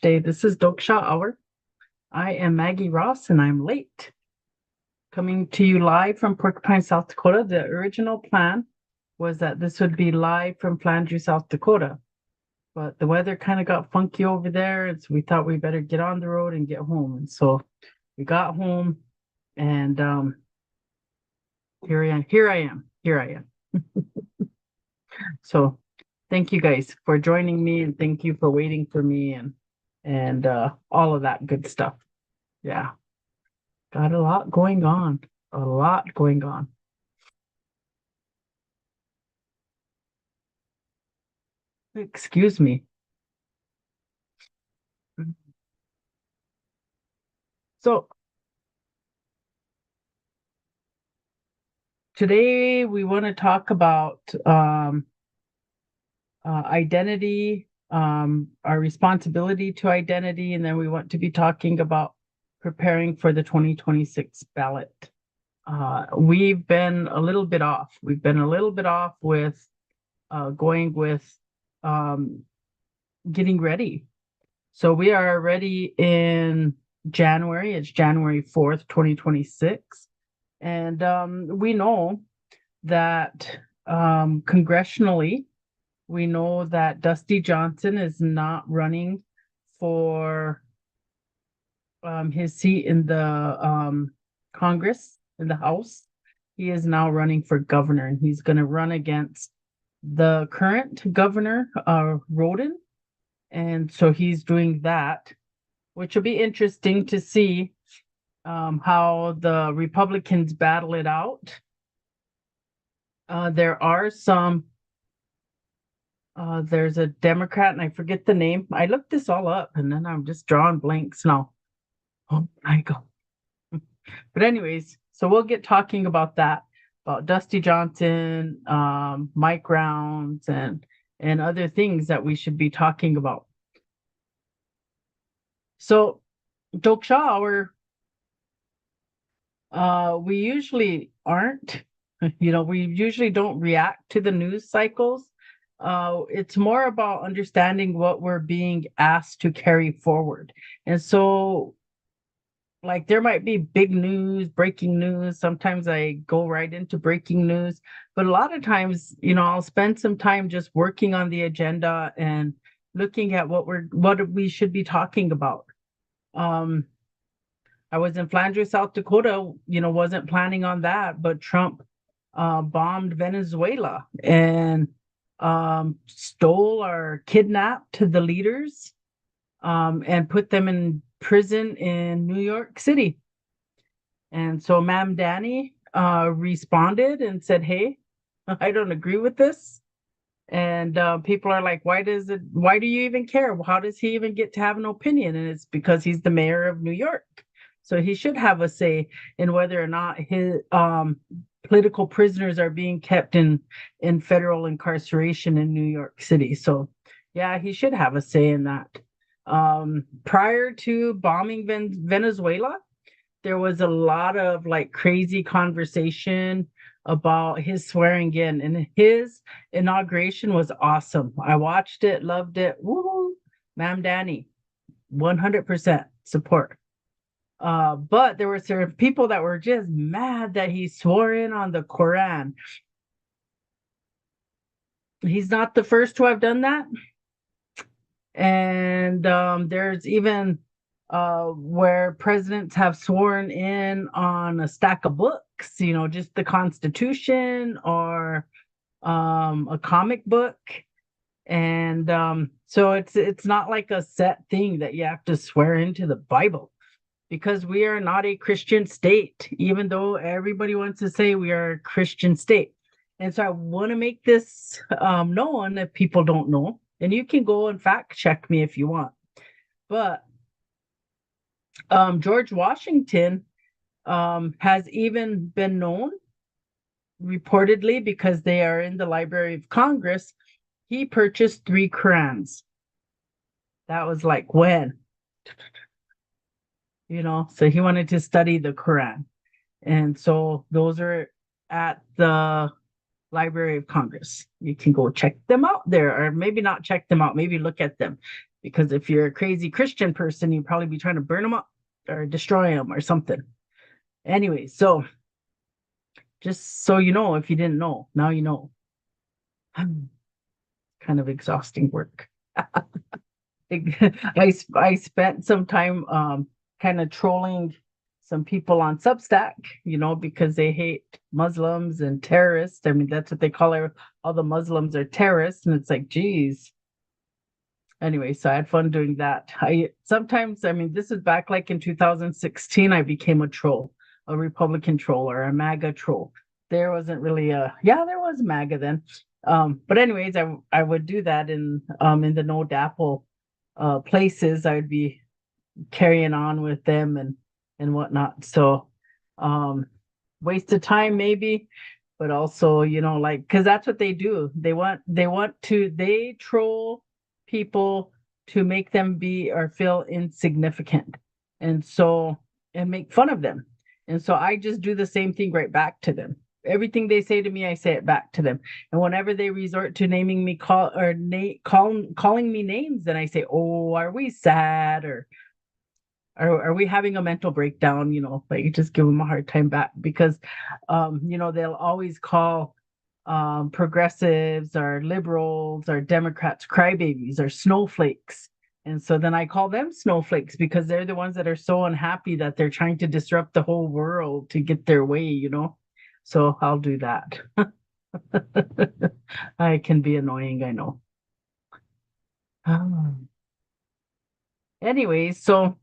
Day. This is Toksa Hour. I am Maggie Ross and I'm late. Coming to you live from Porcupine, South Dakota. The original plan was that this would be live from Flandreau, South Dakota. But the weather kind of got funky over there, and so we thought we better get on the road and get home. And so we got home and here I am. So thank you guys for joining me and thank you for waiting for me and all of that good stuff. Yeah. Got a lot going on. A lot going on. Excuse me. So today we want to talk about identity, our responsibility to identity, and then we want to be talking about preparing for the 2026 ballot. We've been a little bit off. We've been a little bit off with going with getting ready. So we are already in January. It's January 4th, 2026. And we know that congressionally, we know that Dusty Johnson is not running for his seat in the Congress, in the House. He is now running for governor, and he's going to run against the current governor, Roden. And so he's doing that, which will be interesting to see how the Republicans battle it out. There are some, there's a Democrat, and I forget the name. I looked this all up, and then I'm just drawing blanks now. Oh my God. But anyways, so we'll get talking about that, about Dusty Johnson, Mike Rounds, and other things that we should be talking about. So, Toksa Hour, we usually aren't, we usually don't react to the news cycles. It's more about understanding what we're being asked to carry forward. And so, like, there might be big news, breaking news. Sometimes I go right into breaking news, but a lot of times, I'll spend some time just working on the agenda and looking at what we should be talking about. I was in Flandreau, South Dakota, wasn't planning on that, but Trump bombed Venezuela and stole or kidnapped the leaders and put them in prison in New York City. And so Ma'am Danny responded and said, "Hey, I don't agree with this." And people are like, why do you even care? How does he even get to have an opinion? And it's because he's the mayor of New York. So he should have a say in whether or not his political prisoners are being kept in federal incarceration in New York City. So yeah, he should have a say in that. Prior to bombing Venezuela, there was a lot of like crazy conversation about his swearing in, and his inauguration was awesome. I watched it, loved it. Woo, Ma'am Danny, 100% support. But there were certain people that were just mad that he swore in on the Quran. He's not the first to have done that. And there's even where presidents have sworn in on a stack of books, just the Constitution or a comic book. And so it's not like a set thing that you have to swear into the Bible, because we are not a Christian state, even though everybody wants to say we are a Christian state. And so I want to make this known if people don't know. And you can go and fact check me if you want. But George Washington has even been known, reportedly, because they are in the Library of Congress, he purchased 3 Qurans. That was like when? So he wanted to study the Quran. And so those are at the Library of Congress. You can go check them out there, or maybe not check them out, maybe look at them. Because if you're a crazy Christian person, you'd probably be trying to burn them up or destroy them or something. Anyway, so just so you know, if you didn't know, now you know. Kind of exhausting work. I spent some time kind of trolling some people on Substack, because they hate Muslims and terrorists. I mean, that's what they call it. All the Muslims are terrorists, and it's like, geez. Anyway, so I had fun doing that. I mean, this is back like in 2016, I became a troll, a Republican troll or a MAGA troll. There wasn't really there was MAGA then. But anyways, I would do that in the no dapple places. I would be carrying on with them and whatnot. So waste of time maybe, but also, like, because that's what they do. They troll people to make them be or feel insignificant, and make fun of them. And so I just do the same thing right back to them. Everything they say to me, I say it back to them. And whenever they resort to naming me, calling me names, then I say, "Oh, are we sad, or are we having a mental breakdown?" Like, just give them a hard time back, because they'll always call progressives or liberals or Democrats crybabies or snowflakes. And so then I call them snowflakes, because they're the ones that are so unhappy that they're trying to disrupt the whole world to get their way. So I'll do that. I can be annoying, I know. Anyways, so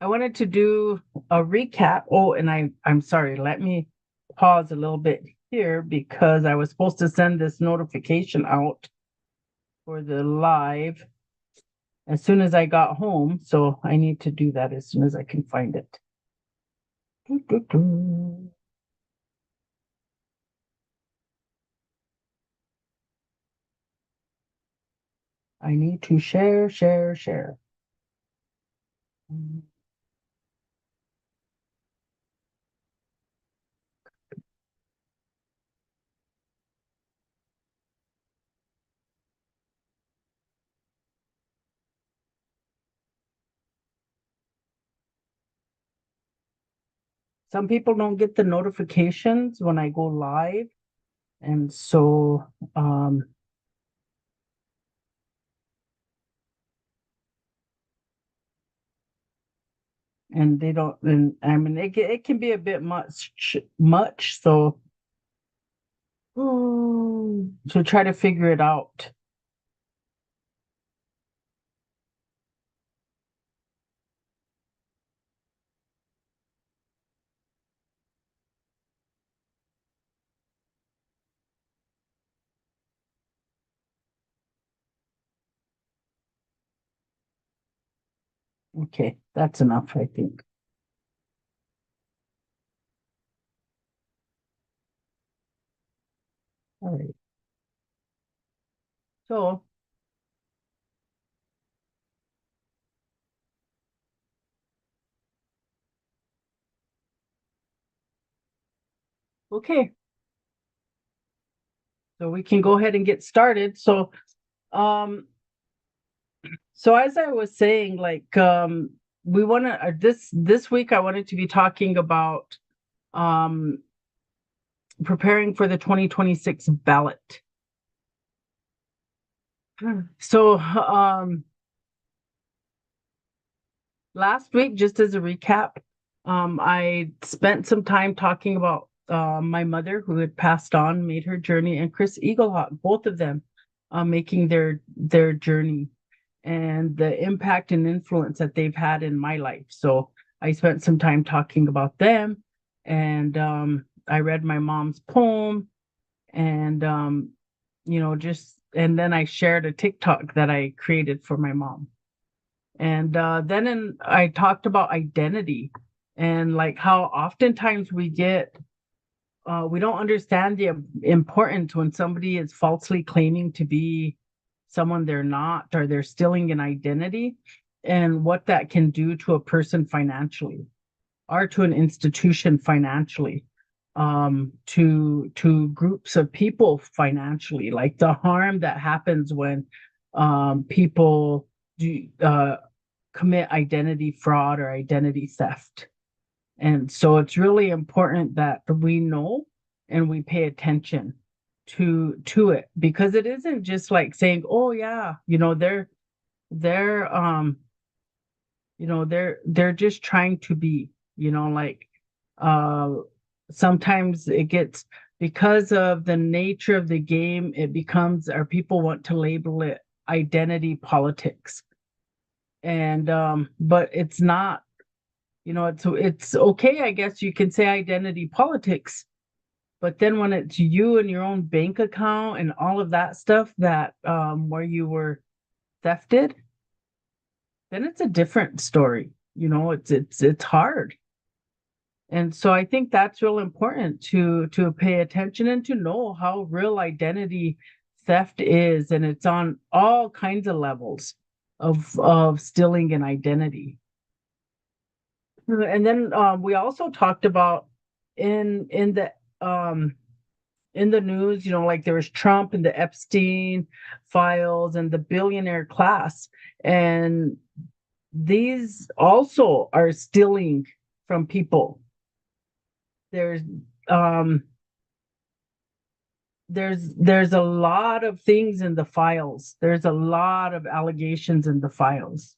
I wanted to do a recap. Oh, and I'm sorry, let me pause a little bit here, because I was supposed to send this notification out for the live as soon as I got home. So I need to do that as soon as I can find it. I need to share. Some people don't get the notifications when I go live. And so, and they don't, and I mean, it can be a bit much. So, to try to figure it out. Okay, that's enough, I think. All right. So, okay. So we can go ahead and get started. Um, so as I was saying, like, we want to, this week I wanted to be talking about um preparing for the 2026 ballot. So, last week, just as a recap, I spent some time talking about my mother, who had passed on, made her journey, and Chris Eaglehawk, both of them making their journey, and the impact and influence that they've had in my life. So I spent some time talking about them, and I read my mom's poem, and and then I shared a TikTok that I created for my mom. And then I talked about identity, and like how oftentimes we don't understand the importance when somebody is falsely claiming to be someone they're not, or they're stealing an identity, and what that can do to a person financially, or to an institution financially. to groups of people financially, like the harm that happens when people do commit identity fraud or identity theft. And so it's really important that we know and we pay attention to it, because it isn't just like saying, oh yeah, they're they're just trying to be, like uh sometimes it gets, because of the nature of the game, it becomes, or people want to label it identity politics. And but it's not, it's okay, I guess you can say identity politics, but then when it's you and your own bank account and all of that stuff that where you were thefted, then it's a different story. It's hard. And so I think that's real important to pay attention and to know how real identity theft is, and it's on all kinds of levels of stealing an identity. And then we also talked about in the news, like there was Trump and the Epstein files and the billionaire class, and these also are stealing from people. There's um there's a lot of things in the files. There's a lot of allegations in the files.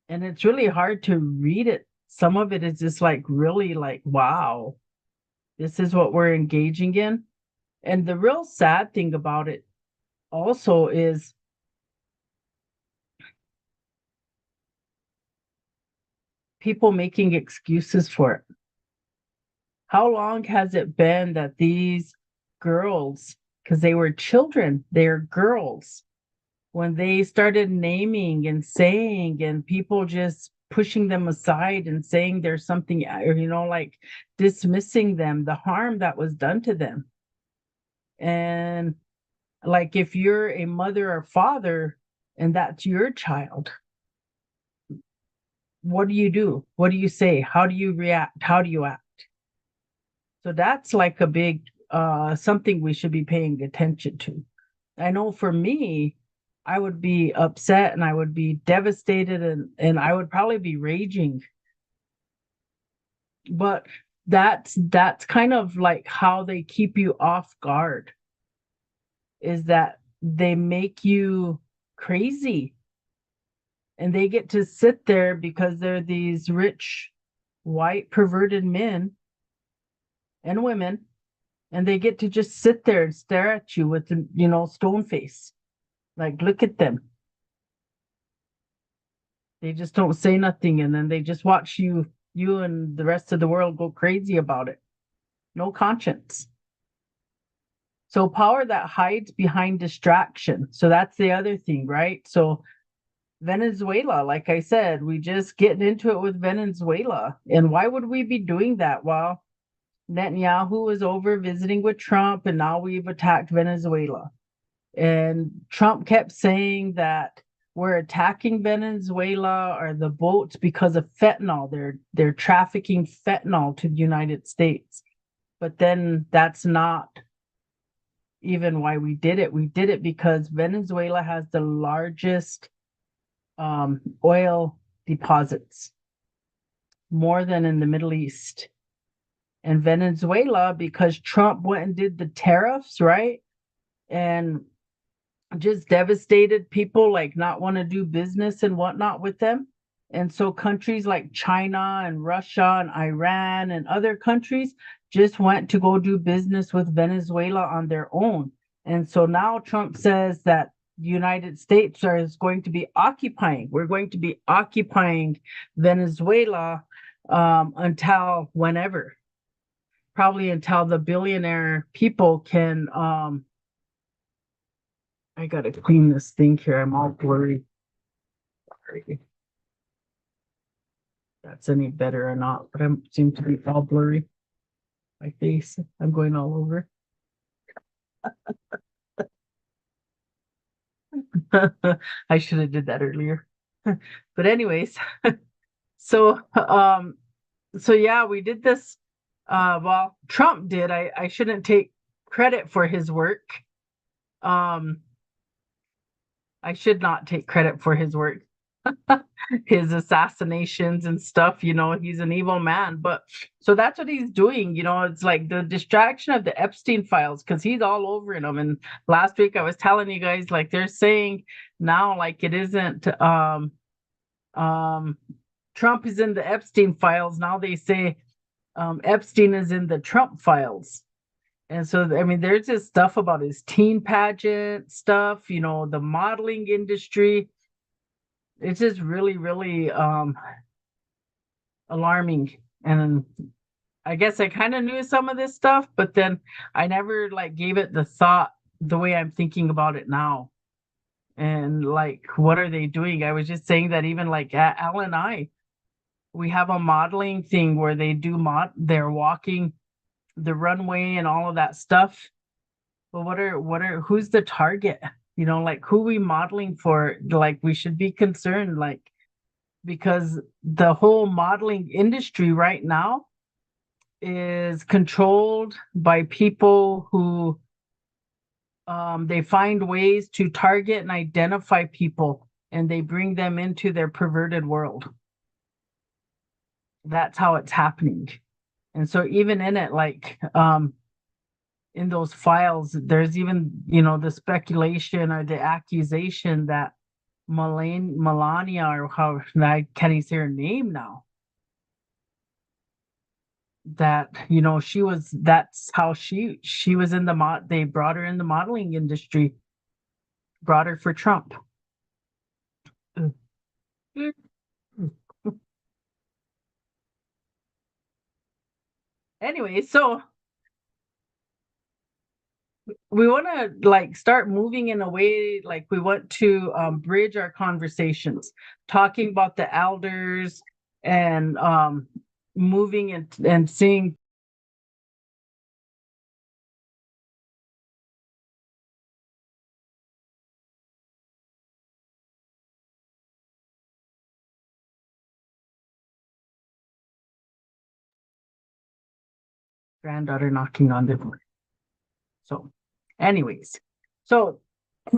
And it's really hard to read it. Some of it is just like really like, wow, this is what we're engaging in. And the real sad thing about it also is people making excuses for it. How long has it been that these girls, because they were children, they're girls, when they started naming and saying, and people just pushing them aside and saying there's something, like dismissing them, the harm that was done to them. And like if you're a mother or father and that's your child, what do you do? What do you say? How do you react? How do you act? So that's like a big something we should be paying attention to. I know for me, I would be upset and I would be devastated, and I would probably be raging. But that's kind of like how they keep you off guard, is that they make you crazy, and they get to sit there because they're these rich white perverted men and women, and they get to just sit there and stare at you with stone face, like look at them. They just don't say nothing, and then they just watch you and the rest of the world go crazy about it. No conscience. So power that hides behind distraction. So that's the other thing, right? So Venezuela, like I said, we just getting into it with Venezuela. And why would we be doing that? Well, Netanyahu was over visiting with Trump, and now we've attacked Venezuela. And Trump kept saying that we're attacking Venezuela or the boats because of fentanyl. They're trafficking fentanyl to the United States. But then that's not even why we did it. We did it because Venezuela has the largest oil deposits, more than in the Middle East. And Venezuela, because Trump went and did the tariffs, right? And just devastated people, like not want to do business and whatnot with them. And so countries like China and Russia and Iran and other countries just went to go do business with Venezuela on their own. And so now Trump says that the United States is going to be occupying. We're going to be occupying Venezuela until whenever, probably until the billionaire people can I gotta clean this thing here. I'm all blurry. Sorry. That's any better or not, but I seem to be all blurry. My face, I'm going all over. I should have did that earlier. But anyways, so so yeah, we did this Well, Trump did. I shouldn't take credit for his work. Um, I should not take credit for his work. His assassinations and stuff, he's an evil man. But so that's what he's doing, it's like the distraction of the Epstein files because he's all over in them. And last week I was telling you guys, like they're saying now, like it isn't um Trump is in the Epstein files. Now they say Epstein is in the Trump files. And so, I mean, there's this stuff about his teen pageant stuff, the modeling industry. It's just really, really alarming. And I guess I kind of knew some of this stuff, but then I never like gave it the thought the way I'm thinking about it now. And like, what are they doing? I was just saying that even like Al and I, we have a modeling thing where they do they're walking the runway and all of that stuff. But who's the target? Like who we modeling for? Like we should be concerned, like because the whole modeling industry right now is controlled by people who they find ways to target and identify people and they bring them into their perverted world. That's how it's happening. And so even in it, like in those files, there's even, the speculation or the accusation that Melania, or how I can't even say her name now, that that's how she was in they brought her in the modeling industry, brought her for Trump. Anyway, so we want to like start moving in a way like we want to bridge our conversations, talking about the elders and moving and seeing granddaughter knocking on the door. So, anyways, so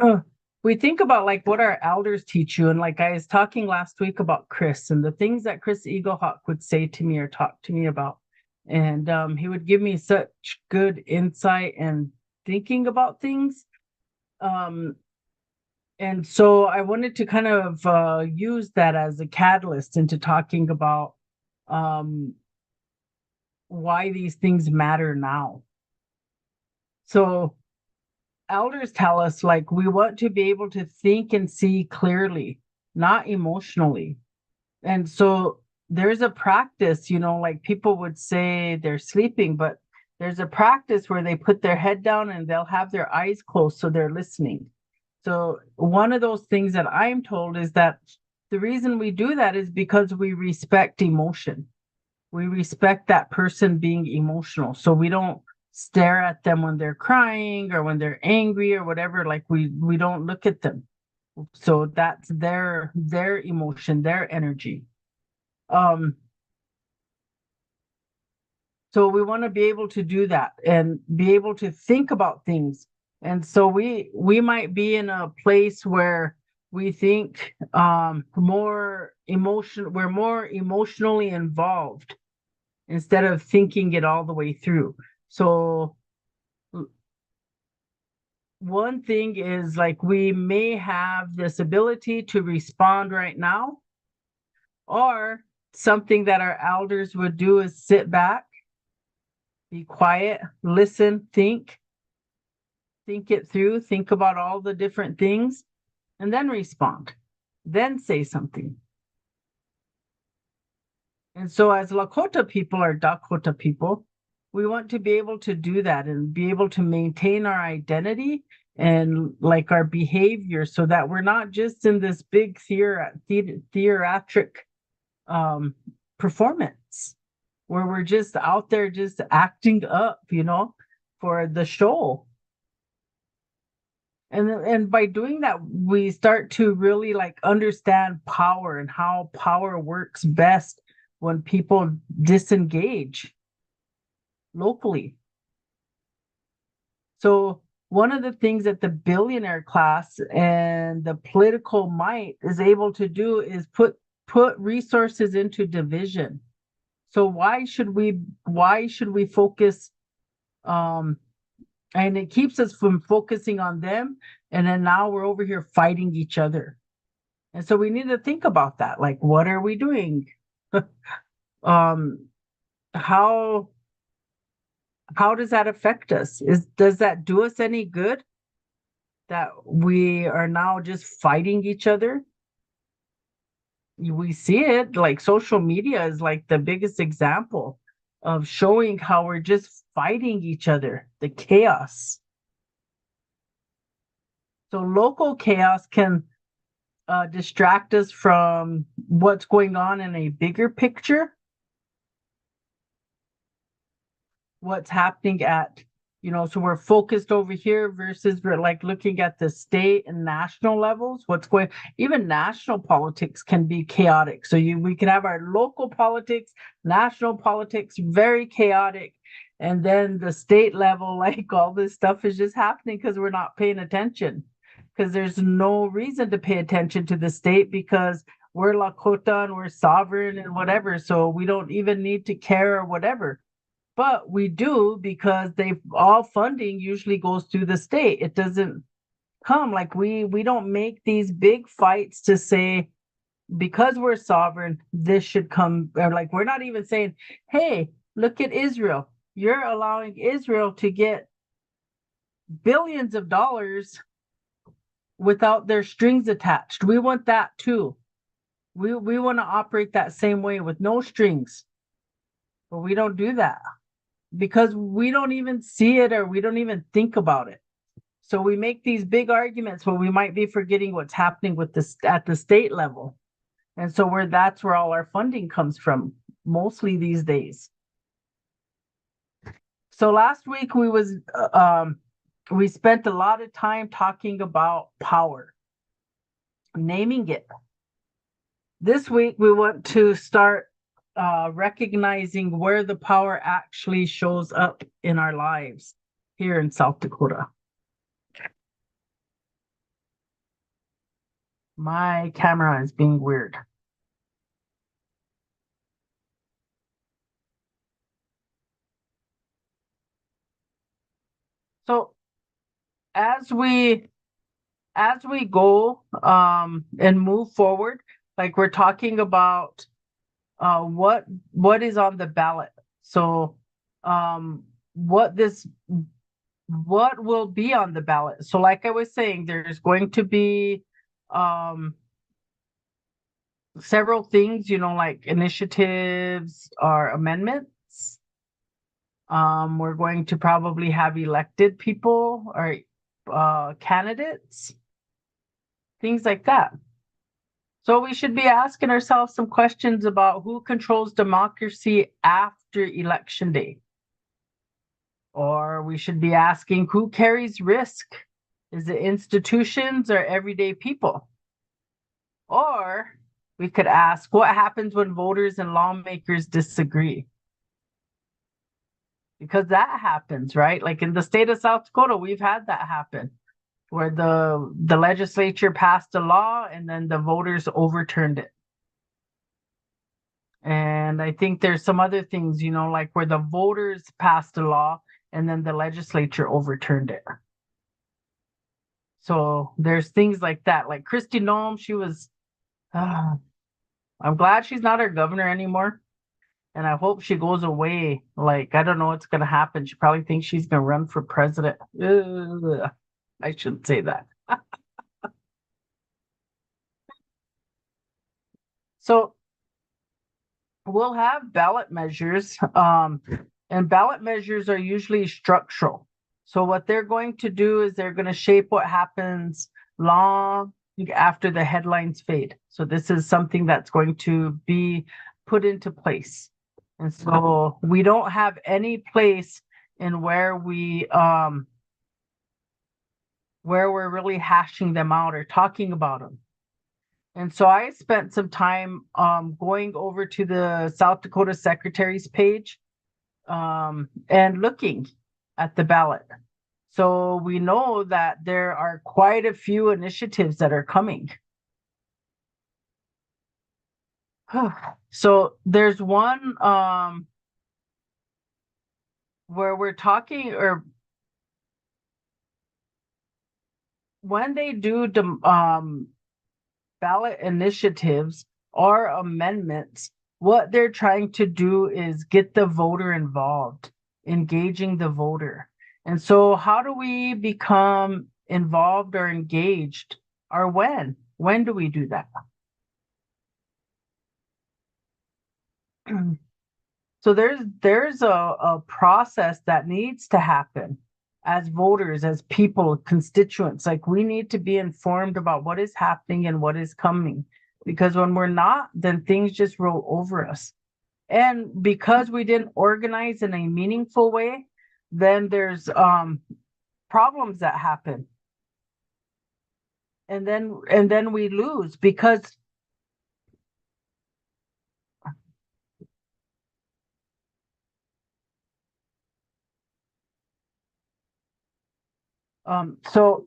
uh, we think about like what our elders teach you. And like I was talking last week about Chris and the things that Chris Eaglehawk would say to me or talk to me about. And he would give me such good insight and thinking about things. Um, and so I wanted to kind of use that as a catalyst into talking about um, why these things matter now. So elders tell us like we want to be able to think and see clearly, not emotionally. And so there's a practice, like people would say they're sleeping, but there's a practice where they put their head down and they'll have their eyes closed so they're listening. So one of those things that I'm told is that the reason we do that is because we respect emotion. We respect that person being emotional. So we don't stare at them when they're crying or when they're angry or whatever. Like we don't look at them. So that's their emotion, their energy. Um, so we want to be able to do that and be able to think about things. And so we might be in a place where we think we're more emotionally involved instead of thinking it all the way through. So one thing is like we may have this ability to respond right now, or something that our elders would do is sit back, be quiet, listen, think it through, think about all the different things, and then respond, then say something. And so, as Lakota people or Dakota people, we want to be able to do that and be able to maintain our identity and like our behavior so that we're not just in this big theatric um, performance where we're just out there just acting up, for the show. And by doing that, we start to really like understand power and how power works best when people disengage. locally. So one of the things that the billionaire class and the political might is able to do is put resources into division. So why should we focus um and it keeps us from focusing on them, and then now we're over here fighting each other. And so we need to think about that. Like, what are we doing? um how how does that affect us? Does that do us any good that we are now just fighting each other? We see it, like social media is like the biggest example of showing how we're just fighting each other, the chaos. So local chaos can distract us from what's going on in a bigger picture, what's happening at, so we're focused over here versus we're like looking at the state and national levels, even national politics can be chaotic. So we can have our local politics, national politics, very chaotic. And then the state level, like all this stuff is just happening because we're not paying attention. Because there's no reason to pay attention to the state because we're Lakota and we're sovereign and whatever. So we don't even need to care or whatever, but we do because they all funding usually goes through the state. It doesn't come like we don't make these big fights to say because we're sovereign this should come, or like we're not even saying, hey, look at Israel, you're allowing Israel to get billions of dollars without their strings attached. We want that too. We want to operate that same way with no strings, but we don't do that because we don't even see it or we don't even think about it. So we make these big arguments, but we might be forgetting what's happening with this at the state level. And so that's where all our funding comes from, mostly these days. So last week we spent a lot of time talking about power, naming it. This week we want to start recognizing where the power actually shows up in our lives here in South Dakota. My camera is being weird. So as we go and move forward, like we're talking about what is on the ballot. So what will be on the ballot. So like I was saying, there's going to be several things, like initiatives or amendments. We're going to probably have elected people or candidates, things like that. So we should be asking ourselves some questions about who controls democracy after election day. Or we should be asking who carries risk? Is it institutions or everyday people? Or we could ask what happens when voters and lawmakers disagree? Because that happens, right? Like in the state of South Dakota, we've had that happen where the legislature passed a law and then the voters overturned it. And I think there's some other things, like where the voters passed a law and then the legislature overturned it. So there's things like that. Like Kristi Noem, I'm glad she's not our governor anymore. And I hope she goes away. Like, I don't know what's going to happen. She probably thinks she's going to run for president. Ugh, I shouldn't say that. So we'll have ballot measures, and ballot measures are usually structural. So what they're going to do is they're going to shape what happens long after the headlines fade. So this is something that's going to be put into place. And so we don't have any place in where we're really hashing them out or talking about them. And so I spent some time going over to the South Dakota Secretary's page and looking at the ballot. So we know that there are quite a few initiatives that are coming. So there's one where we're talking, or when they do ballot initiatives or amendments, what they're trying to do is get the voter involved, engaging the voter. And so, how do we become involved or engaged, or when? When do we do that? So there's a process that needs to happen as voters, as people, constituents. Like, we need to be informed about what is happening and what is coming. Because when we're not, then things just roll over us. And because we didn't organize in a meaningful way, then there's problems that happen. And then we lose because so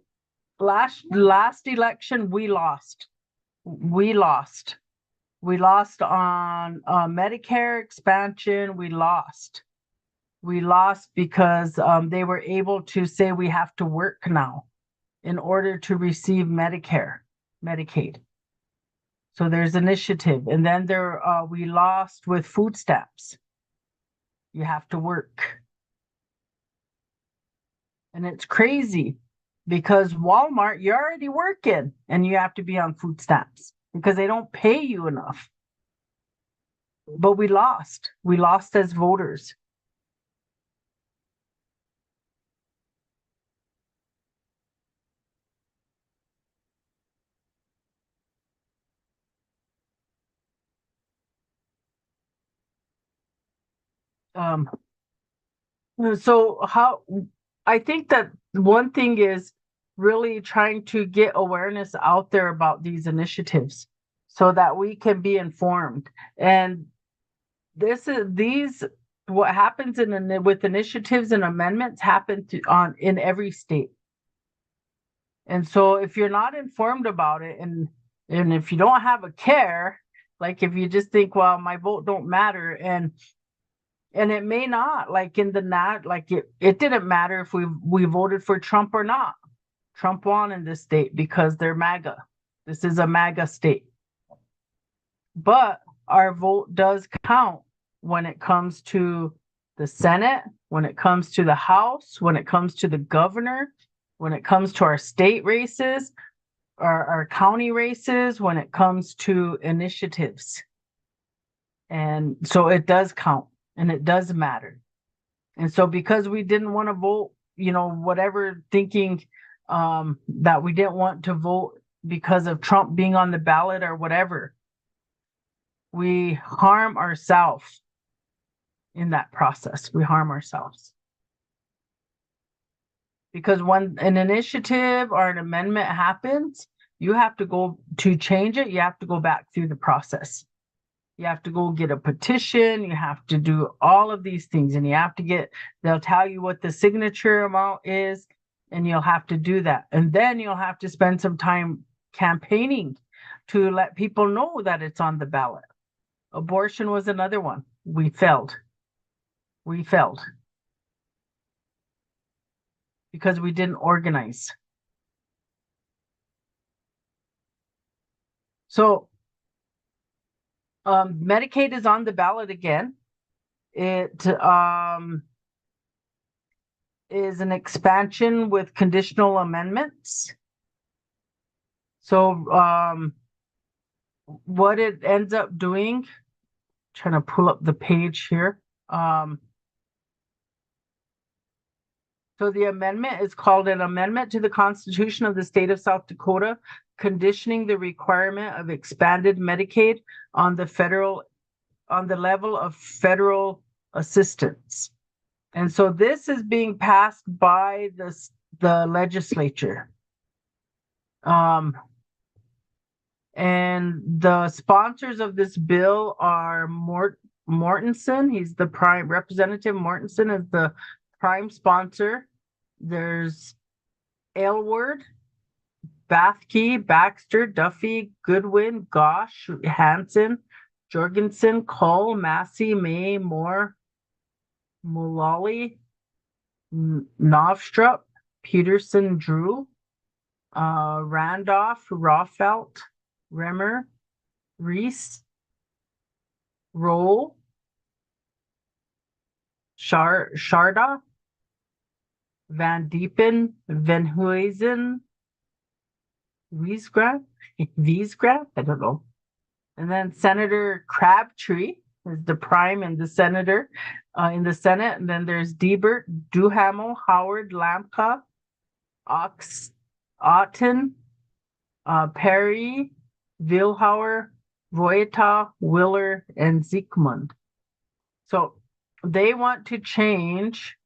last election we lost. We lost. We lost on Medicare expansion. We lost. We lost because they were able to say we have to work now in order to receive Medicaid. So there's initiative, and then we lost with food stamps. You have to work, and it's crazy because Walmart, you're already working, and you have to be on food stamps because they don't pay you enough. But we lost. We lost as voters. Um, so how I think that one thing is really trying to get awareness out there about these initiatives so that we can be informed. And this is these what happens with initiatives and amendments happen in every state. And so if you're not informed about it, and if you don't have a care, like if you just think, well, my vote don't matter, and it may not, like in the nat like it didn't matter if we voted for Trump or not. Trump won in this state because they're MAGA. This is a MAGA state. But our vote does count when it comes to the Senate, when it comes to the House, when it comes to the governor, when it comes to our state races, our county races, when it comes to initiatives. And so it does count and it does matter. And so because we didn't want to vote, whatever, thinking that we didn't want to vote because of Trump being on the ballot or whatever, we harm ourselves in that process. We harm ourselves. Because when an initiative or an amendment happens, you have to go to change it. You have to go back through the process. You have to go get a petition. You have to do all of these things, and they'll tell you what the signature amount is, and you'll have to do that. And then you'll have to spend some time campaigning to let people know that it's on the ballot. Abortion was another one. We failed. We failed because we didn't organize. So Medicaid is on the ballot again. It is an expansion with conditional amendments. So what it ends up doing, trying to pull up the page here. So the amendment is called an amendment to the Constitution of the State of South Dakota, conditioning the requirement of expanded Medicaid on the level of federal assistance. And so this is being passed by the legislature. And the sponsors of this bill are Mortensen. He's the prime representative. Mortensen is the prime sponsor. There's Aylward, Bathke, Baxter, Duffy, Goodwin, Gosh, Hansen, Jorgensen, Cole, Massey, May, Moore, Mullally, Novstrup, Peterson, Drew, Randolph, Rawfelt, Remmer, Reese, Roll, Sharda, Van Diepen, Van Huysen, Wiesgraf, I don't know. And then Senator Crabtree is the prime and the senator in the Senate. And then there's Diebert, Duhamel, Howard, Lampka, Otten, Perry, Vilhauer, Voita, Willer, and Ziekmund. So they want to change,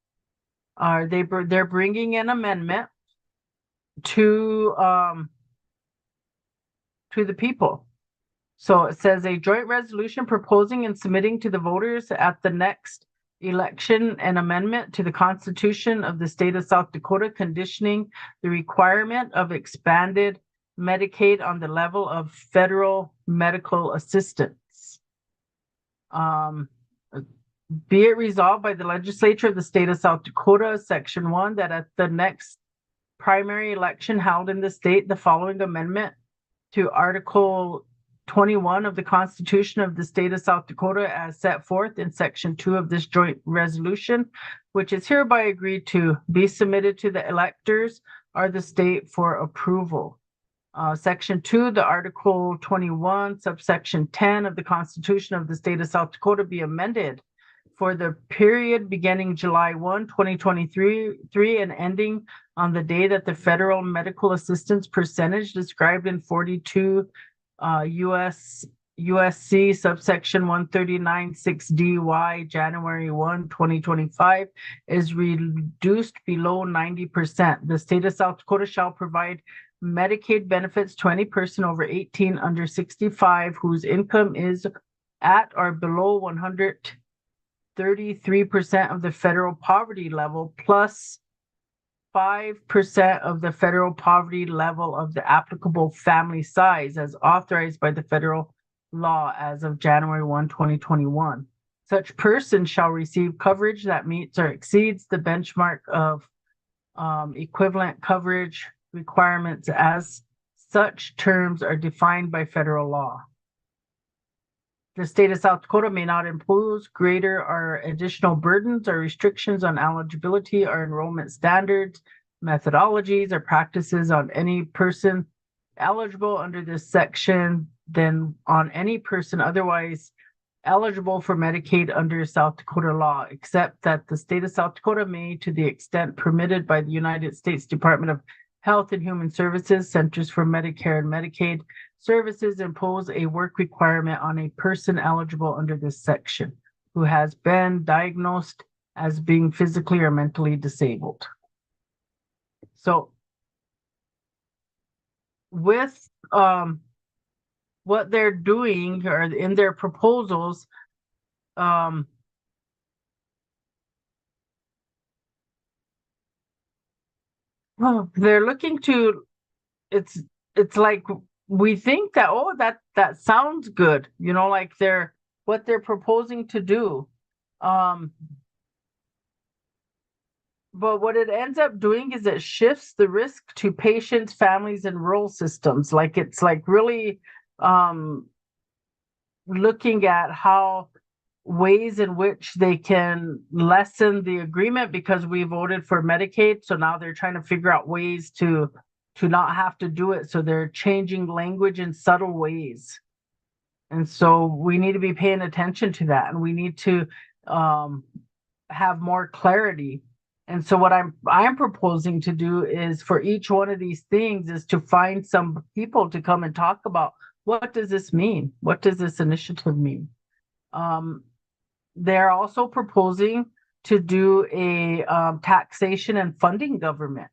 they're bringing an amendment to the people. So it says a joint resolution proposing and submitting to the voters at the next election an amendment to the Constitution of the state of South Dakota conditioning the requirement of expanded Medicaid on the level of federal medical assistance. Be it resolved by the legislature of the state of South Dakota, Section 1, that at the next primary election held in the state, the following amendment to Article 21 of the Constitution of the state of South Dakota as set forth in Section 2 of this joint resolution, which is hereby agreed to, be submitted to the electors of the state for approval. Section 2, the Article 21, subsection 10 of the Constitution of the state of South Dakota be amended for the period beginning July 1, 2023, and ending on the day that the federal medical assistance percentage described in 42 USC subsection 139(6)DY January 1, 2025 is reduced below 90%. The state of South Dakota shall provide Medicaid benefits to any person over 18 under 65 whose income is at or below 133% of the federal poverty level plus 5% of the federal poverty level of the applicable family size as authorized by the federal law as of January 1, 2021. Such person shall receive coverage that meets or exceeds the benchmark of equivalent coverage requirements as such terms are defined by federal law. The state of South Dakota may not impose greater or additional burdens or restrictions on eligibility or enrollment standards, methodologies, or practices on any person eligible under this section than on any person otherwise eligible for Medicaid under South Dakota law, except that the state of South Dakota may, to the extent permitted by the United States Department of Health and Human Services, Centers for Medicare and Medicaid Services, impose a work requirement on a person eligible under this section who has been diagnosed as being physically or mentally disabled. So with what they're doing or in their proposals, they're looking to, it's like we think that, oh, that sounds good, you know, like what they're proposing to do. But what it ends up doing is it shifts the risk to patients, families, and rural systems. Like it's like really looking at how ways in which they can lessen the agreement because we voted for Medicaid. So now they're trying to figure out ways to not have to do it. So they're changing language in subtle ways. And so we need to be paying attention to that. And we need to have more clarity. And so what I'm proposing to do is for each one of these things is to find some people to come and talk about what does this mean? What does this initiative mean? They're also proposing to do a taxation and funding government.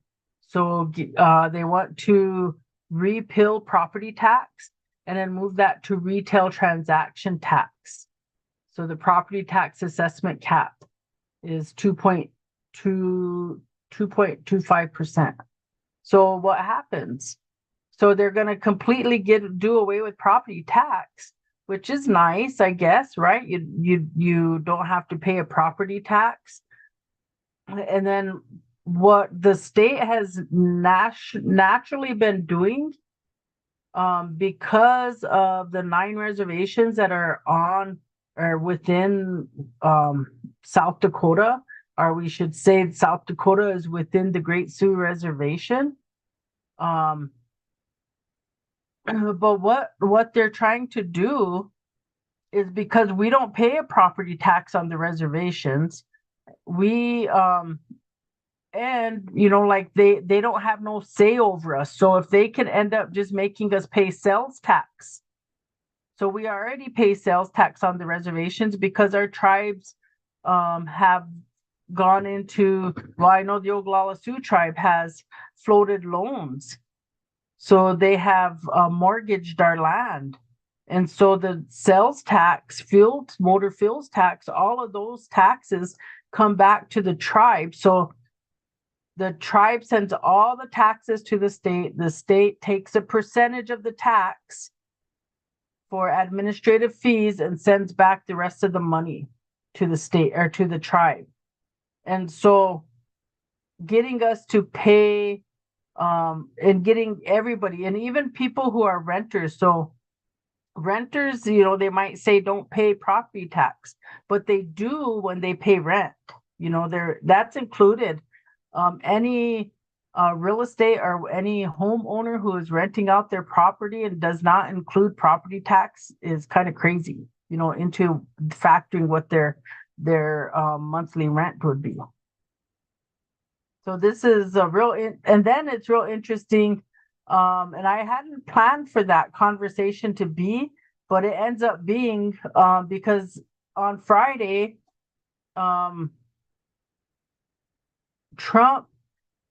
So they want to repeal property tax and then move that to retail transaction tax. So the property tax assessment cap is 2.25%. So what happens? So they're going to completely do away with property tax, which is nice, I guess, right? You don't have to pay a property tax. And then what the state has naturally been doing, because of the 9 reservations that are on or within South Dakota, or we should say South Dakota is within the Great Sioux Reservation. But what they're trying to do is, because we don't pay a property tax on the reservations, we and like they don't have no say over us. So if they can end up just making us pay sales tax. So we already pay sales tax on the reservations because our tribes have gone into, well, I know the Oglala Sioux tribe has floated loans. So they have mortgaged our land. And so the sales tax, motor fuels tax, all of those taxes come back to the tribe. So the tribe sends all the taxes to the state. The state takes a percentage of the tax for administrative fees and sends back the rest of the money to the state or to the tribe. And so getting us to pay and getting everybody, and even people who are renters. So renters, they might say don't pay property tax, but they do when they pay rent. That's included. Any real estate or any homeowner who is renting out their property and does not include property tax is kind of crazy, into factoring what their monthly rent would be. So this is and then it's real interesting. And I hadn't planned for that conversation to be, but it ends up being because on Friday,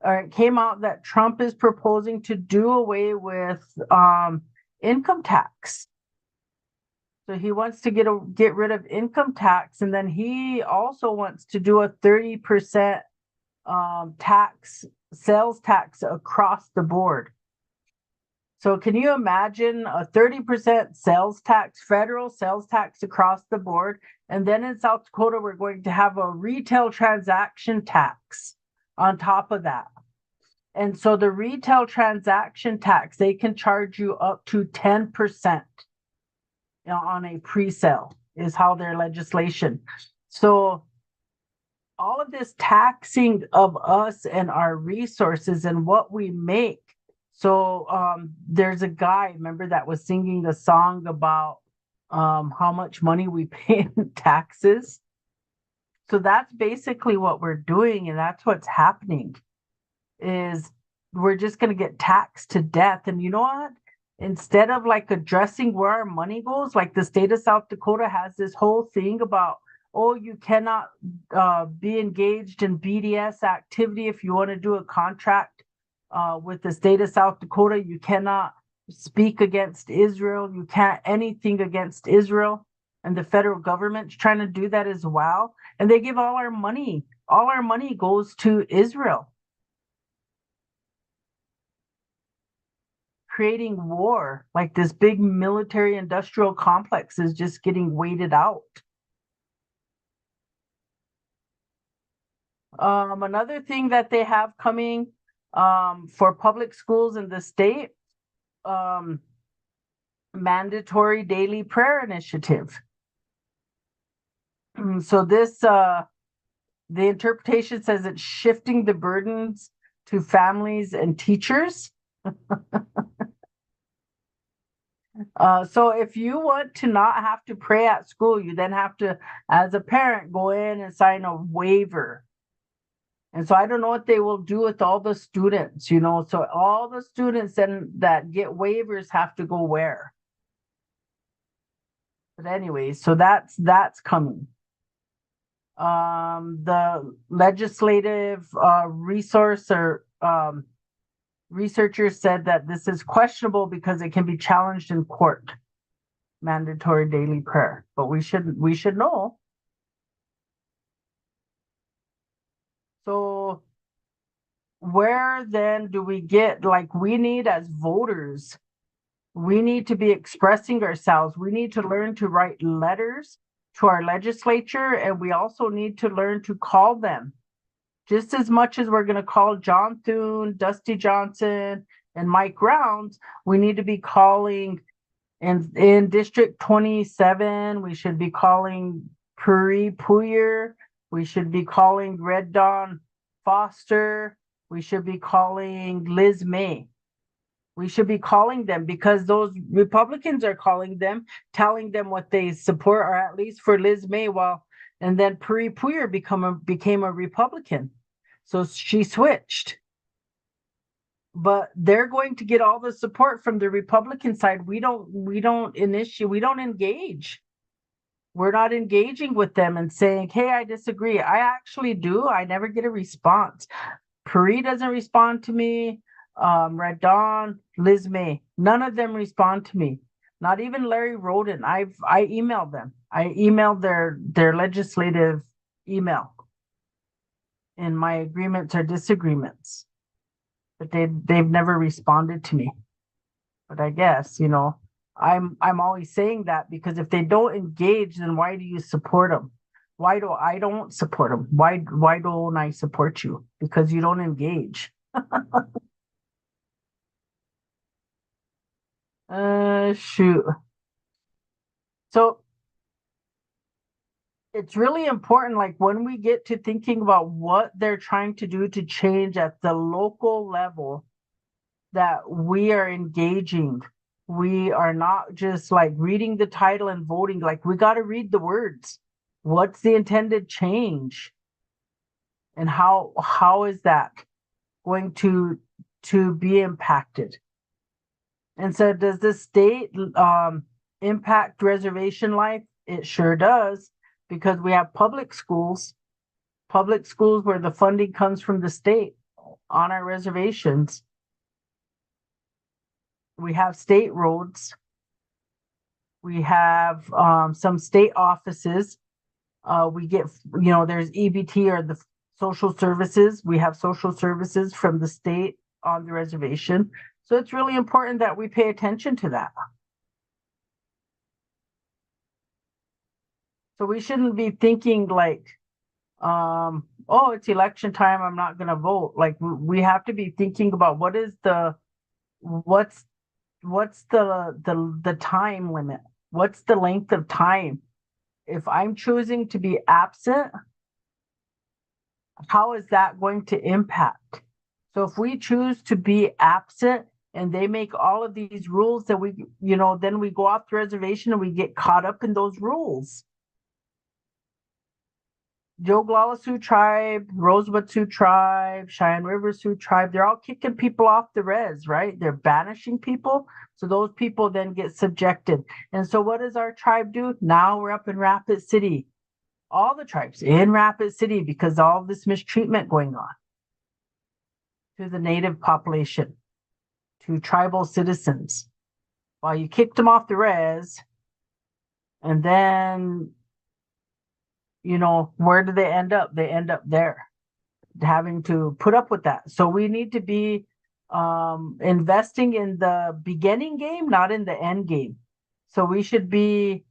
it came out that Trump is proposing to do away with income tax. So he wants to get rid of income tax, and then he also wants to do a 30% sales tax across the board. So can you imagine a 30% sales tax, federal sales tax across the board? And then in South Dakota, we're going to have a retail transaction tax on top of that. And so the retail transaction tax, they can charge you up to 10% on a pre-sale, is how their legislation. So all of this taxing of us and our resources and what we make. So there's a guy, remember, that was singing the song about how much money we pay in taxes. So that's basically what we're doing, and that's what's happening, is we're just going to get taxed to death. And you know what? Instead of addressing where our money goes, like the state of South Dakota has this whole thing about, oh, you cannot be engaged in BDS activity if you want to do a contract with the state of South Dakota. You cannot speak against Israel. You can't anything against Israel. And the federal government's trying to do that as well. And they give all our money. All our money goes to Israel, creating war. Like this big military industrial complex is just getting waited out. Another thing that they have coming for public schools in the state, mandatory daily prayer initiative. So this, the interpretation says it's shifting the burdens to families and teachers. So if you want to not have to pray at school, you then have to, as a parent, go in and sign a waiver. And so I don't know what they will do with all the students, So all the students then that get waivers have to go where? But anyway, so that's coming. The legislative researchers said that this is questionable because it can be challenged in court. mandatory daily prayer. But we should know. So where then do we get, like, we need as voters, we need to be expressing ourselves. We need to learn to write letters to our legislature, and we also need to learn to call them. Just as much as we're going to call John Thune, Dusty Johnson, and Mike Rounds, we need to be calling in District 27, we should be calling Puri Puyer. We should be calling Red Dawn Foster. We should be calling Liz May. We should be calling them because those Republicans are calling them, telling them what they support, or at least for Liz May. And then Puri Puyer became a Republican. So she switched. But they're going to get all the support from the Republican side. We don't engage. We're not engaging with them and saying, hey, I disagree. I actually do. I never get a response. Puri doesn't respond to me. Red Dawn, Liz May, none of them respond to me. Not even Larry Roden. I emailed them. I emailed their legislative email in my agreements or disagreements, but they've never responded to me. But I guess, I'm always saying that because if they don't engage, then why do you support them? Why do I don't support them? Why don't I support you? Because you don't engage. Shoot. So it's really important, like when we get to thinking about what they're trying to do to change at the local level, that we are engaging. We are not just like reading the title and voting. Like, we got to read the words. What's the intended change? And how is that going to be impacted? And so, does the state impact reservation life? It sure does, because we have public schools where the funding comes from the state on our reservations. We have state roads. We have some state offices. We get, there's EBT, or the social services. We have social services from the state on the reservation. So it's really important that we pay attention to that. So we shouldn't be thinking like, oh, it's election time, I'm not going to vote. Like, we have to be thinking about what's the time limit? What's the length of time? If I'm choosing to be absent, how is that going to impact? So if we choose to be absent and they make all of these rules that then we go off the reservation and we get caught up in those rules. Joglala Sioux tribe, Rosewood Sioux tribe, Cheyenne River Sioux tribe, they're all kicking people off the res, right? They're banishing people. So those people then get subjected. And so what does our tribe do? Now we're up in Rapid City. All the tribes in Rapid City, because all this mistreatment going on to the native population, to tribal citizens. While you kicked them off the res, and then where do they end up? They end up there, having to put up with that. So we need to be investing in the beginning game, not in the end game. So we should be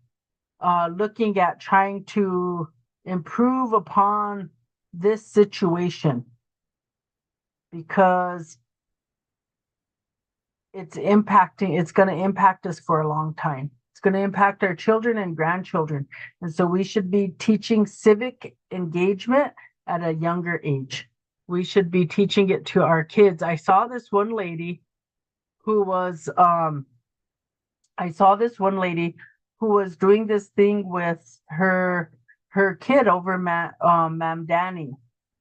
looking at trying to improve upon this situation, because it's going to impact us for a long time. It's going to impact our children and grandchildren. And so we should be teaching civic engagement at a younger age. We should be teaching it to our kids. I saw this one lady who was doing this thing with her kid over Mam Danny.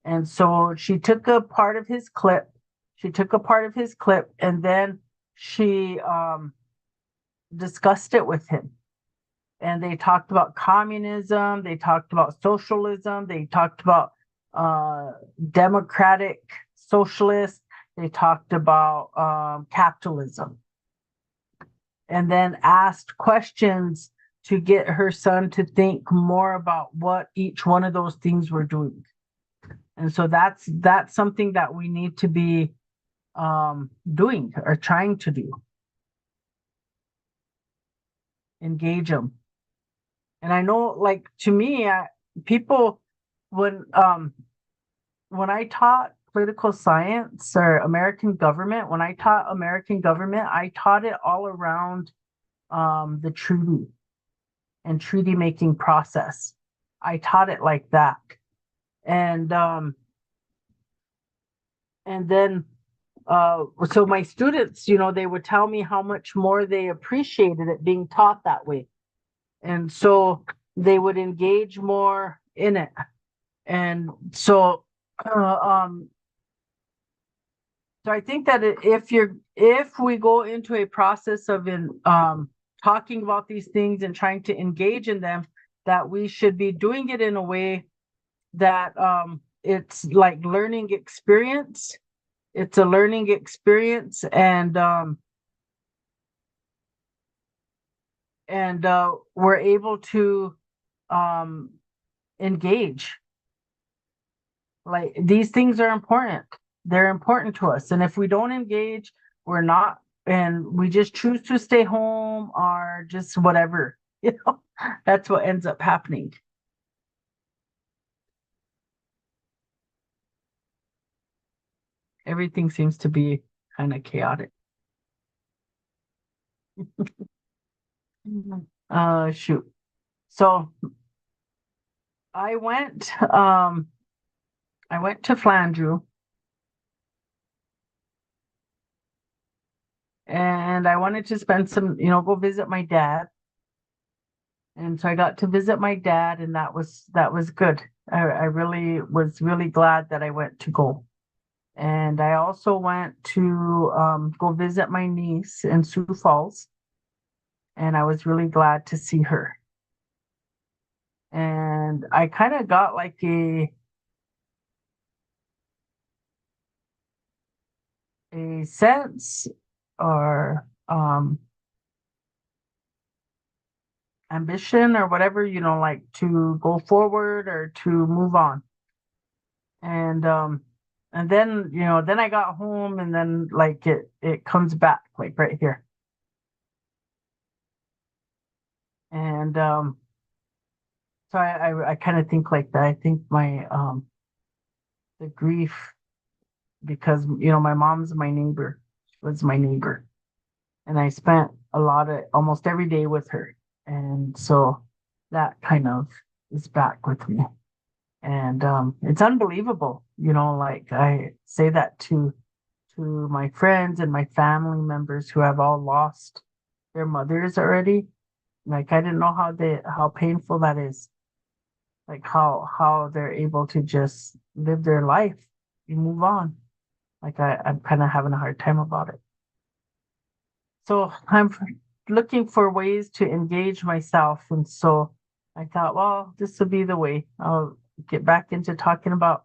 And so she took a part of his clip. And then she discussed it with him. And they talked about communism, they talked about socialism, they talked about democratic socialists, they talked about capitalism. and then asked questions to get her son to think more about what each one of those things were doing. And so that's something that we need to be doing or trying to do. Engage them. And I know, like, to me, people, when when I taught political science or American government, when I taught American government, I taught it all around the treaty and treaty making process. I taught it like that. And then so my students, they would tell me how much more they appreciated it being taught that way. And so they would engage more in it. And so uh, um so I think that if we go into a process of talking about these things and trying to engage in them, that we should be doing it in a way that it's like learning experience. It's a learning experience, and we're able to um, engage. Like, these things are important. They're important to us, and if we don't engage, we're not, and we just choose to stay home or just whatever. That's what ends up happening. Everything seems to be kind of chaotic. Shoot. So I went um I went to Flandreau, and I wanted to spend some, go visit my dad. And so I got to visit my dad, and that was good. I really was really glad that I went to go. And I also went to go visit my niece in Sioux Falls, and I was really glad to see her. And I kind of got like a sense or ambition or whatever, like to go forward or to move on. And then, then I got home, and then like it comes back like right here. And so I kind of think like that. I think my the grief, because my mom's my neighbor, was my neighbor, and I spent a lot of almost every day with her. And so that kind of is back with me. And it's unbelievable, like I say that to my friends and my family members who have all lost their mothers already. Like, I didn't know how painful that is. Like, how they're able to just live their life, you move on. Like, I'm kind of having a hard time about it. So I'm looking for ways to engage myself. And so I thought, well, this will be the way. I'll get back into talking about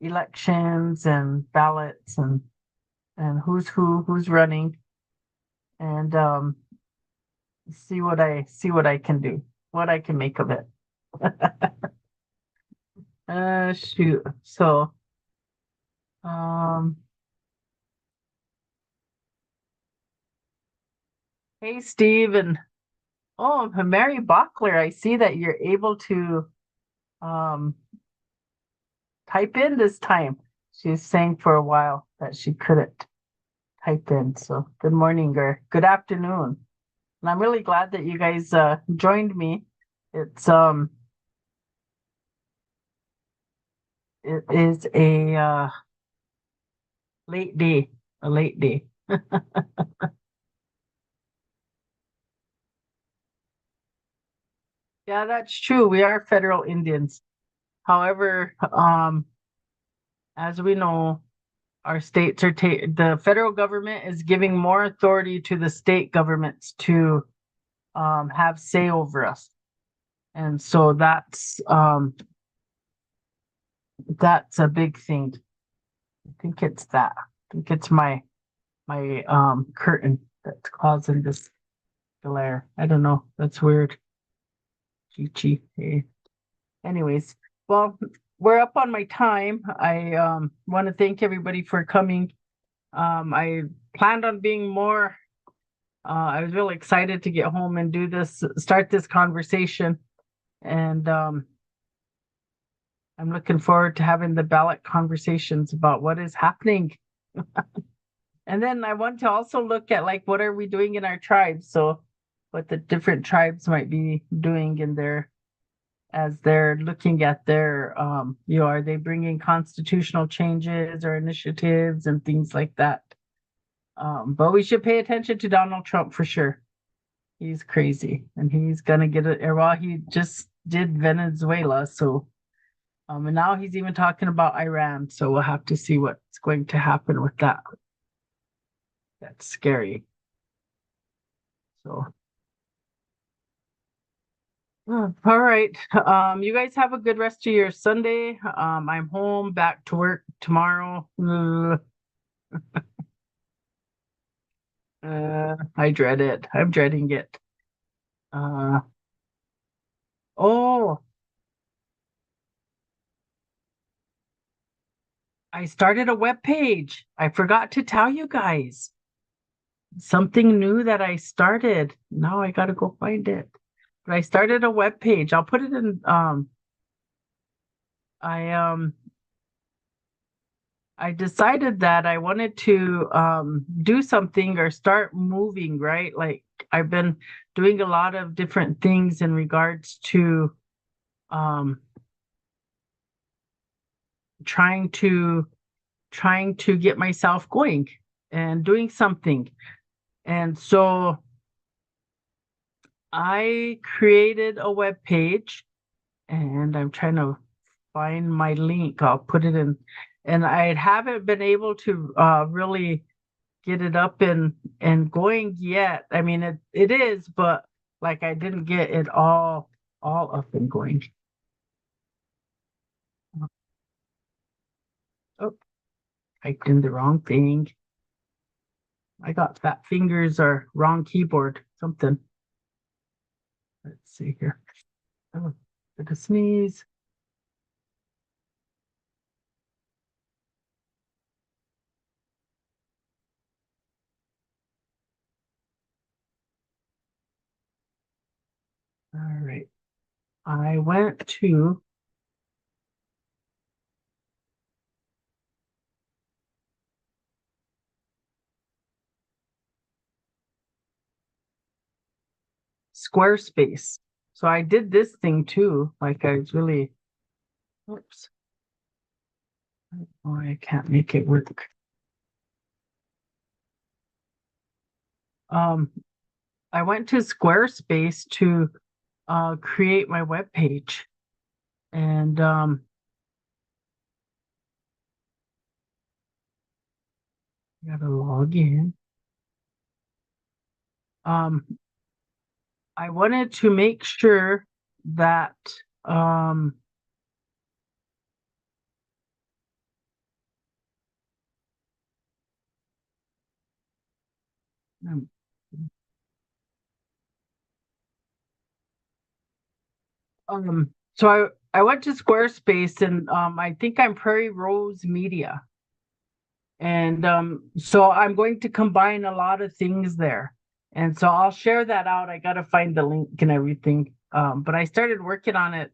elections and ballots and who's running, and see what I can do, what I can make of it. Shoot. So um hey, Steve, and oh, Mary Bachler, I see that you're able to um type in this time. She was saying for a while that she couldn't type in. So good morning or good afternoon. And I'm really glad that you guys joined me. It's it is late day, a late day. Yeah, that's true. We are federal Indians. However, as we know, our states are the federal government is giving more authority to the state governments to have say over us. And so that's a big thing. I think it's that. I think it's my curtain. that's causing this glare. I don't know. That's weird. Chi. Hey. Anyways, well, we're up on my time. I want to thank everybody for coming. I planned on being more. I was really excited to get home and do this, start this conversation, and I'm looking forward to having the ballot conversations about what is happening. And then I want to also look at like what are we doing in our tribes? So what the different tribes might be doing in their as they're looking at their are they bringing constitutional changes or initiatives and things like that. But we should pay attention to Donald Trump for sure. He's crazy and he's gonna get it. Well, he just did Venezuela, so and now he's even talking about Iran. So we'll have to see what's going to happen with that. That's scary. So, all right. You guys have a good rest of your Sunday. I'm home, back to work tomorrow. I dread it. I'm dreading it. Uh, oh, I started a web page. I forgot to tell you guys something new that I started. Now I gotta go find it. But I started a web page. I'll put it in. I I decided that I wanted to do something or start moving. Right, like I've been doing a lot of different things in regards to um trying to get myself going and doing something. And so I created a web page and I'm trying to find my link. I'll put it in. And I haven't been able to really get it up and going yet. I mean, it is, but like I didn't get it all up and going. Oh, typed in the wrong thing. I got fat fingers or wrong keyboard, something. Let's see here. Oh, did a sneeze. All right. I went to Squarespace. So I did this thing too. Like I was really, oops. Oh, I can't make it work. Um, I went to Squarespace to create my web page, and I gotta log in. Um, I wanted to make sure that um um, so I went to Squarespace and I think I'm Prairie Rose Media. And so I'm going to combine a lot of things there. And so I'll share that out. I got to find the link and everything. But I started working on it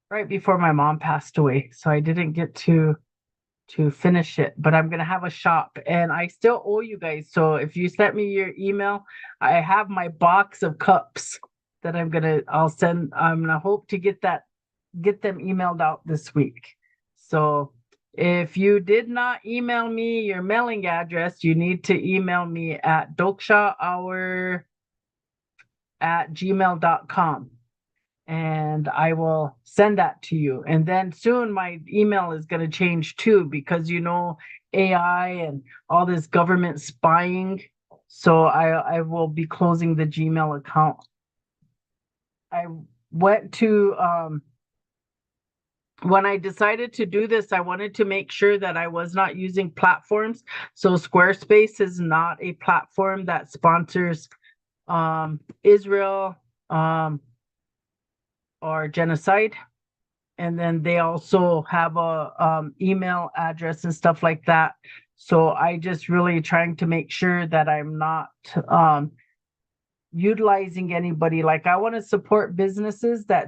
right before my mom passed away. So I didn't get to finish it, but I'm gonna have a shop and I still owe you guys. So if you sent me your email, I have my box of cups that I'll send. I'm gonna hope to get them emailed out this week. So if you did not email me your mailing address, you need to email me at dokshahour@gmail.com and I will send that to you. And then soon my email is going to change too, because AI and all this government spying. So I will be closing the Gmail account. I went to when I decided to do this, I wanted to make sure that I was not using platforms. So Squarespace is not a platform that sponsors Israel or genocide. And then they also have a email address and stuff like that. So I just really trying to make sure that I'm not utilizing anybody. Like I want to support businesses that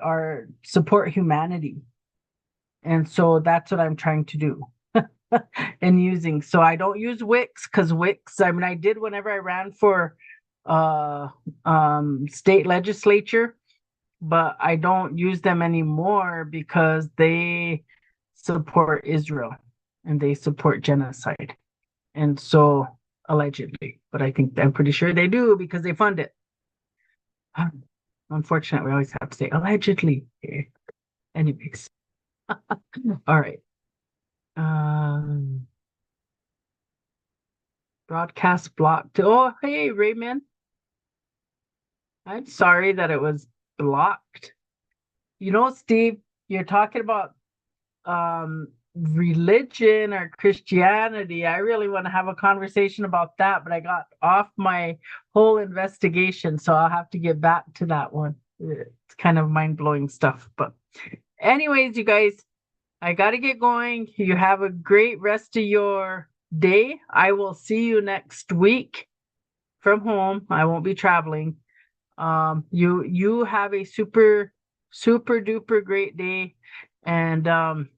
are support humanity. And so that's what I'm trying to do and using. So I don't use Wix because Wix, I mean, I did whenever I ran for state legislature, but I don't use them anymore because they support Israel and they support genocide. And so allegedly, but I'm pretty sure they do because they fund it. Unfortunately, we always have to say allegedly. Anyways, all right. Um, broadcast blocked. Oh, hey, Raymond. I'm sorry that it was blocked. You know, Steve, you're talking about religion or Christianity. I really want to have a conversation about that, but I got off my whole investigation, so I'll have to get back to that one. It's kind of mind-blowing stuff. But anyways, you guys, I got to get going. You have a great rest of your day. I will see you next week from home. I won't be traveling. You have a super duper great day, and